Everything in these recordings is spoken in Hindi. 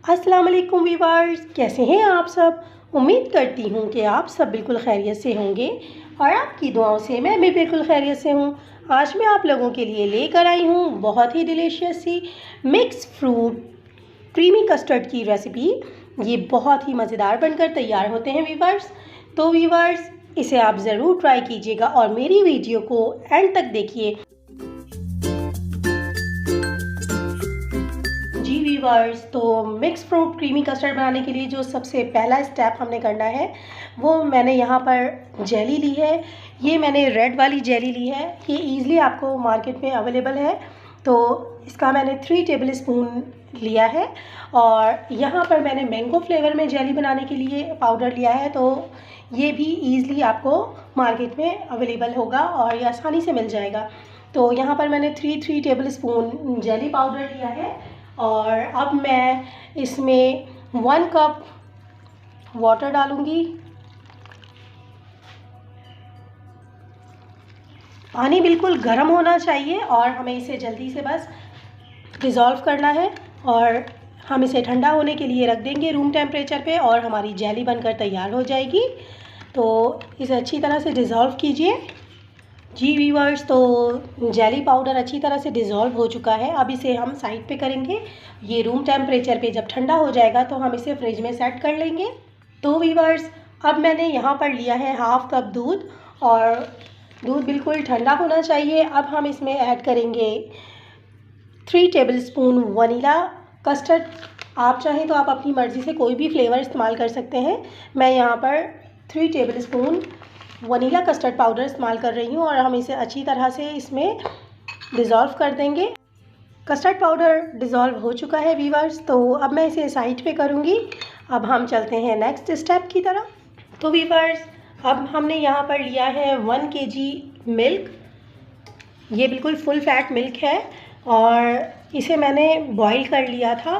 अस्सलाम वालेकुम वीवर्स, कैसे हैं आप सब। उम्मीद करती हूँ कि आप सब बिल्कुल खैरियत से होंगे और आपकी दुआओं से मैं भी बिल्कुल खैरियत से हूँ। आज मैं आप लोगों के लिए लेकर आई हूँ बहुत ही डिलीशियस सी मिक्स फ्रूट क्रीमी कस्टर्ड की रेसिपी। ये बहुत ही मज़ेदार बनकर तैयार होते हैं वीवर्स। तो वीवर्स, इसे आप ज़रूर ट्राई कीजिएगा और मेरी वीडियो को एंड तक देखिए। जी वीवर्स, तो मिक्स फ्रूट क्रीमी कस्टर्ड बनाने के लिए जो सबसे पहला स्टेप हमने करना है वो मैंने यहाँ पर जेली ली है। ये मैंने रेड वाली जेली ली है। ये ईज़िली आपको मार्केट में अवेलेबल है। तो इसका मैंने 3 टेबल स्पून लिया है और यहाँ पर मैंने मैंगो फ्लेवर में जेली बनाने के लिए पाउडर लिया है। तो ये भी ईज़िली आपको मार्केट में अवेलेबल होगा और ये आसानी से मिल जाएगा। तो यहाँ पर मैंने 3 टेबल स्पून जेली पाउडर लिया है और अब मैं इसमें 1 कप वाटर डालूँगी। पानी बिल्कुल गर्म होना चाहिए और हमें इसे जल्दी से बस डिज़ोल्व करना है और हम इसे ठंडा होने के लिए रख देंगे रूम टेम्परेचर पे और हमारी जेली बनकर तैयार हो जाएगी। तो इसे अच्छी तरह से डिज़ोल्व कीजिए। जी वीवर्स, तो जेली पाउडर अच्छी तरह से डिज़ोल्व हो चुका है। अब इसे हम साइड पे करेंगे। ये रूम टेम्परेचर पे जब ठंडा हो जाएगा तो हम इसे फ्रिज में सेट कर लेंगे। तो वीवर्स, अब मैंने यहाँ पर लिया है हाफ़ कप दूध और दूध बिल्कुल ठंडा होना चाहिए। अब हम इसमें ऐड करेंगे 3 टेबल स्पून वनीला कस्टर्ड। आप चाहें तो आप अपनी मर्ज़ी से कोई भी फ्लेवर इस्तेमाल कर सकते हैं। मैं यहाँ पर 3 table spoon vanilla custard powder इस्तेमाल कर रही हूँ और हम इसे अच्छी तरह से इसमें डिज़ोल्व कर देंगे। कस्टर्ड पाउडर डिज़ोल्व हो चुका है वीवर्स, तो अब मैं इसे साइड पे करूँगी। अब हम चलते हैं नेक्स्ट स्टेप की तरफ। तो वीवर्स, अब हमने यहाँ पर लिया है 1 kg मिल्क। ये बिल्कुल फुल फैट मिल्क है और इसे मैंने बॉईल कर लिया था।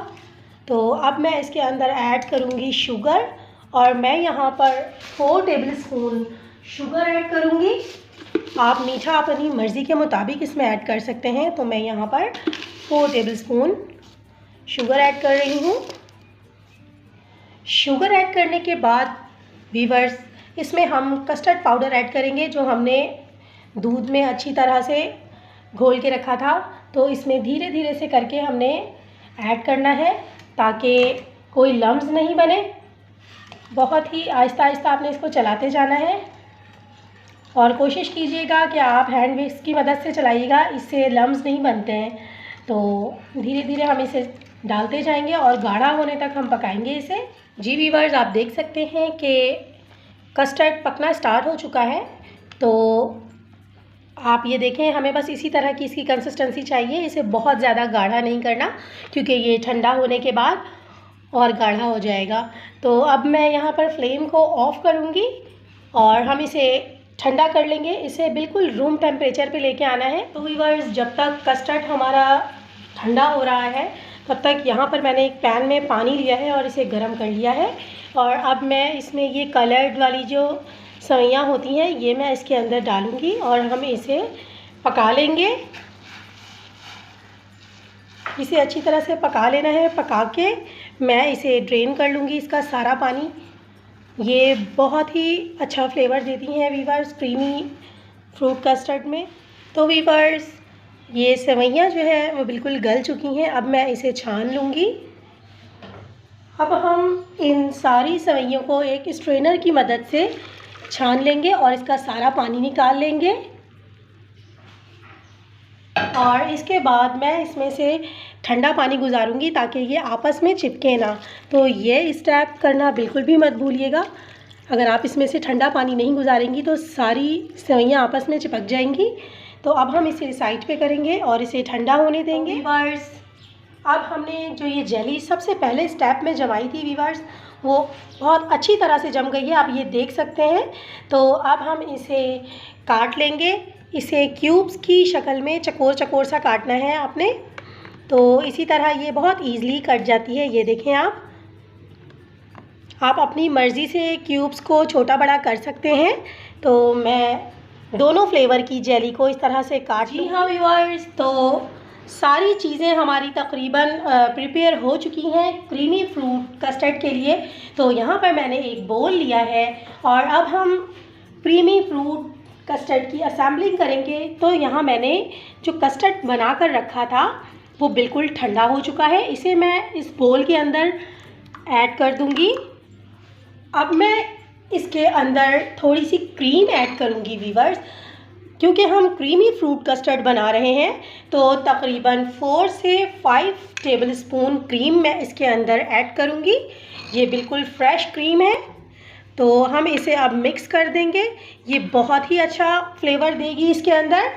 तो अब मैं इसके अंदर ऐड करूँगी शुगर और मैं यहाँ पर 4 टेबल स्पून शुगर ऐड करूँगी। आप मीठा अपनी मर्ज़ी के मुताबिक इसमें ऐड कर सकते हैं। तो मैं यहाँ पर 4 टेबल स्पून शुगर ऐड कर रही हूँ। शुगर ऐड करने के बाद वीवर्स, इसमें हम कस्टर्ड पाउडर ऐड करेंगे जो हमने दूध में अच्छी तरह से घोल के रखा था। तो इसमें धीरे धीरे से करके हमने ऐड करना है ताकि कोई लम्स नहीं बने। बहुत ही आहिस्ता आहिस्ता आपने इसको चलाते जाना है और कोशिश कीजिएगा कि आप हैंड विक्स की मदद से चलाइएगा, इससे लम्स नहीं बनते हैं। तो धीरे धीरे हम इसे डालते जाएंगे और गाढ़ा होने तक हम पकाएंगे इसे। जी वीवर्स, आप देख सकते हैं कि कस्टर्ड पकना स्टार्ट हो चुका है। तो आप ये देखें, हमें बस इसी तरह की इसकी कंसिस्टेंसी चाहिए। इसे बहुत ज़्यादा गाढ़ा नहीं करना क्योंकि ये ठंडा होने के बाद और गाढ़ा हो जाएगा। तो अब मैं यहाँ पर फ्लेम को ऑफ़ करूँगी और हम इसे ठंडा कर लेंगे। इसे बिल्कुल रूम टेम्परेचर पे लेके आना है। तो वीवर्स, जब तक कस्टर्ड हमारा ठंडा हो रहा है तब तक यहाँ पर मैंने एक पैन में पानी लिया है और इसे गर्म कर लिया है। और अब मैं इसमें ये कलर्ड वाली जो सेवइयाँ होती हैं ये मैं इसके अंदर डालूँगी और हम इसे पका लेंगे। इसे अच्छी तरह से पका लेना है। पका के मैं इसे ड्रेन कर लूँगी इसका सारा पानी। ये बहुत ही अच्छा फ्लेवर देती हैं वीवर्स क्रीमी फ्रूट कस्टर्ड में। तो वीवर्स, ये सेवइयाँ जो है वो बिल्कुल गल चुकी हैं। अब मैं इसे छान लूँगी। अब हम इन सारी सेवइयों को एक स्ट्रेनर की मदद से छान लेंगे और इसका सारा पानी निकाल लेंगे। और इसके बाद मैं इसमें से ठंडा पानी गुजारूंगी ताकि ये आपस में चिपके ना। तो ये स्टेप करना बिल्कुल भी मत भूलिएगा। अगर आप इसमें से ठंडा पानी नहीं गुजारेंगी तो सारी सेवइयाँ आपस में चिपक जाएंगी। तो अब हम इसे साइड पे करेंगे और इसे ठंडा होने देंगे। वीवर्स, अब हमने जो ये जेली सबसे पहले स्टेप में जमाई थी वीवर्स, वो बहुत अच्छी तरह से जम गई है। आप ये देख सकते हैं। तो अब हम इसे काट लेंगे। इसे क्यूब्स की शक्ल में चकोर चकोर सा काटना है आपने। तो इसी तरह ये बहुत ईज़िली कट जाती है। ये देखें, आप अपनी मर्ज़ी से क्यूब्स को छोटा बड़ा कर सकते हैं। तो मैं दोनों फ्लेवर की जेली को इस तरह से काट लूँ। हाँ व्यूअर्स, तो सारी चीज़ें हमारी तकरीबन प्रिपेयर हो चुकी हैं क्रीमी फ्रूट कस्टर्ड के लिए। तो यहाँ पर मैंने एक बोल लिया है और अब हम क्रीमी फ्रूट कस्टर्ड की असेंबलिंग करेंगे। तो यहाँ मैंने जो कस्टर्ड बना कर रखा था वो बिल्कुल ठंडा हो चुका है। इसे मैं इस बोल के अंदर ऐड कर दूँगी। अब मैं इसके अंदर थोड़ी सी क्रीम ऐड करूँगी व्यूअर्स, क्योंकि हम क्रीमी फ्रूट कस्टर्ड बना रहे हैं। तो तकरीबन 4 से 5 टेबलस्पून क्रीम मैं इसके अंदर ऐड करूँगी। ये बिल्कुल फ्रेश क्रीम है। तो हम इसे अब मिक्स कर देंगे। ये बहुत ही अच्छा फ्लेवर देगी इसके अंदर।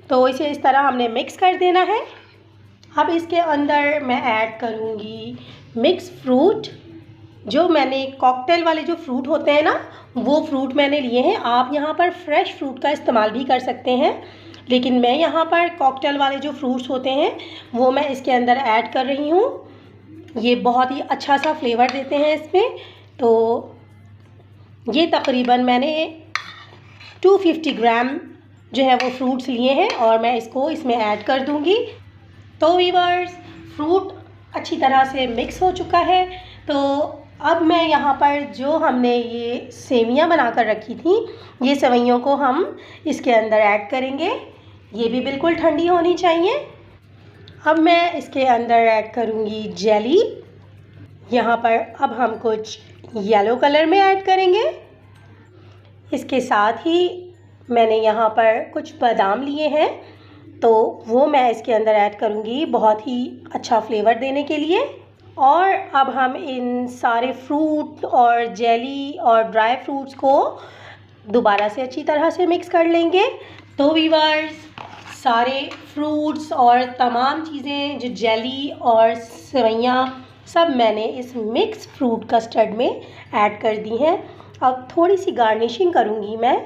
तो इसे इस तरह हमने मिक्स कर देना है। अब इसके अंदर मैं ऐड करूँगी मिक्स फ्रूट। जो मैंने कॉकटेल वाले जो फ्रूट होते हैं ना, वो फ्रूट मैंने लिए हैं। आप यहाँ पर फ्रेश फ्रूट का इस्तेमाल भी कर सकते हैं, लेकिन मैं यहाँ पर कॉकटेल वाले जो फ्रूट्स होते हैं वो मैं इसके अंदर ऐड कर रही हूँ। ये बहुत ही अच्छा सा फ्लेवर देते हैं इसमें। तो ये तकरीबन मैंने 250 ग्राम जो है वो फ्रूट्स लिए हैं और मैं इसको इसमें ऐड कर दूँगी। तो व्यूअर्स, फ्रूट अच्छी तरह से मिक्स हो चुका है। तो अब मैं यहाँ पर जो हमने ये सेवियाँ बना कर रखी थी, ये सेवइयों को हम इसके अंदर ऐड करेंगे। ये भी बिल्कुल ठंडी होनी चाहिए। अब मैं इसके अंदर ऐड करूँगी जेली। यहाँ पर अब हम कुछ येलो कलर में ऐड करेंगे। इसके साथ ही मैंने यहाँ पर कुछ बादाम लिए हैं, तो वो मैं इसके अंदर ऐड करूँगी बहुत ही अच्छा फ्लेवर देने के लिए। और अब हम इन सारे फ्रूट और जेली और ड्राई फ्रूट्स को दोबारा से अच्छी तरह से मिक्स कर लेंगे। तो व्यूअर्स, सारे फ्रूट्स और तमाम चीज़ें जो जेली और सेवइयाँ सब मैंने इस मिक्स फ्रूट कस्टर्ड में ऐड कर दी हैं। अब थोड़ी सी गार्निशिंग करूँगी मैं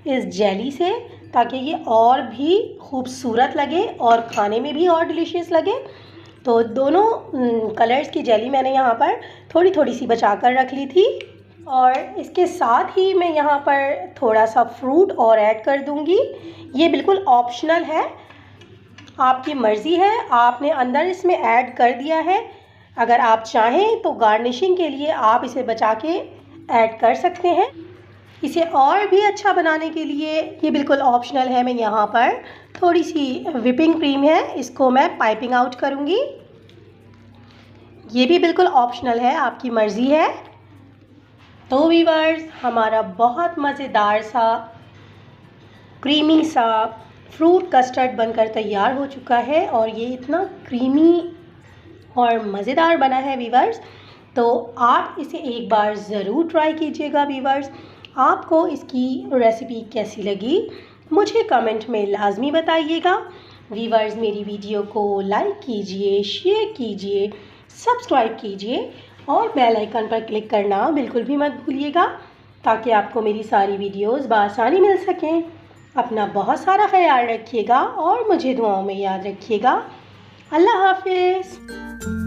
इस जेली से, ताकि ये और भी खूबसूरत लगे और खाने में भी और डिलीशियस लगे। तो दोनों कलर्स की जेली मैंने यहाँ पर थोड़ी थोड़ी सी बचा कर रख ली थी। और इसके साथ ही मैं यहाँ पर थोड़ा सा फ्रूट और ऐड कर दूँगी। ये बिल्कुल ऑप्शनल है, आपकी मर्ज़ी है, आपने अंदर इसमें ऐड कर दिया है। अगर आप चाहें तो गार्निशिंग के लिए आप इसे बचा के ऐड कर सकते हैं। इसे और भी अच्छा बनाने के लिए ये बिल्कुल ऑप्शनल है। मैं यहाँ पर थोड़ी सी व्हिपिंग क्रीम है, इसको मैं पाइपिंग आउट करूँगी। ये भी बिल्कुल ऑप्शनल है, आपकी मर्ज़ी है। तो व्यूअर्स, हमारा बहुत मज़ेदार सा क्रीमी सा फ्रूट कस्टर्ड बनकर तैयार हो चुका है और ये इतना क्रीमी और मज़ेदार बना है व्यूअर्स। तो आप इसे एक बार ज़रूर ट्राई कीजिएगा व्यूअर्स। आपको इसकी रेसिपी कैसी लगी मुझे कमेंट में लाजमी बताइएगा। व्यूअर्स, मेरी वीडियो को लाइक कीजिए, शेयर कीजिए, सब्सक्राइब कीजिए और बेल आइकन पर क्लिक करना बिल्कुल भी मत भूलिएगा, ताकि आपको मेरी सारी वीडियोस बआसानी मिल सकें। अपना बहुत सारा ख्याल रखिएगा और मुझे दुआओं में याद रखिएगा। अल्लाह हाफिज़।